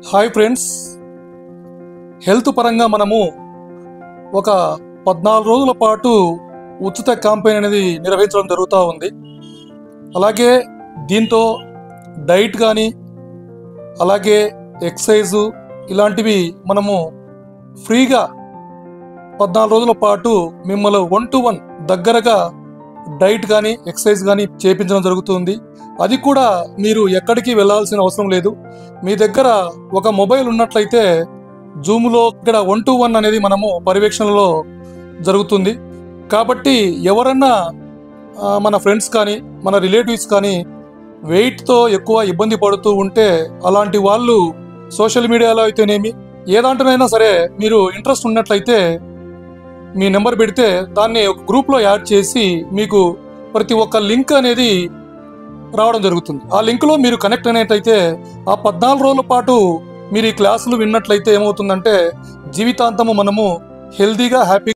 Hi friends, health పరంగా మనము ఒక 14 రోజుల పాటు ఉచిత క్యాంపెయిన్ అనేది నిర్వహించడం జరుగుతూ ఉంది. అలాగే దీంతో డైట్ కానీ అలాగే ఎక్సర్సైజు ఇలాంటివి మనము ఫ్రీగా 14 రోజుల పాటు మిమ్మల్ని 1-to-1 దగ్గరగా డైట్ కానీ ఎక్సర్సైజ్ కానీ చేయించడం జరుగుతుంది. అది కూడా మీరు ఎక్కడికి వెళ్ళాల్సిన అవసరం లేదు. మీ దగ్గర ఒక మొబైల్ ఉన్నట్లయితే జూమ్లో ఇక్కడ 1-to-1 అనేది మనము పర్యవేక్షణలో జరుగుతుంది. కాబట్టి ఎవరన్నా మన ఫ్రెండ్స్ కానీ మన రిలేటివ్స్ కానీ వెయిట్తో ఎక్కువ ఇబ్బంది పడుతూ ఉంటే అలాంటి వాళ్ళు సోషల్ మీడియాలో అయితేనేమి ఏ దాంట్లోనైనా సరే మీరు ఇంట్రెస్ట్ ఉన్నట్లయితే మీ నెంబర్ పెడితే దాన్ని ఒక గ్రూప్లో యాడ్ చేసి మీకు ప్రతి ఒక్క లింక్ అనేది రావడం జరుగుతుంది. ఆ లింక్లో మీరు కనెక్ట్ అయినట్లయితే ఆ 14 రోజుల పాటు మీరు ఈ క్లాసులు విన్నట్లయితే ఏమవుతుందంటే జీవితాంతము మనము హెల్తీగా హ్యాపీ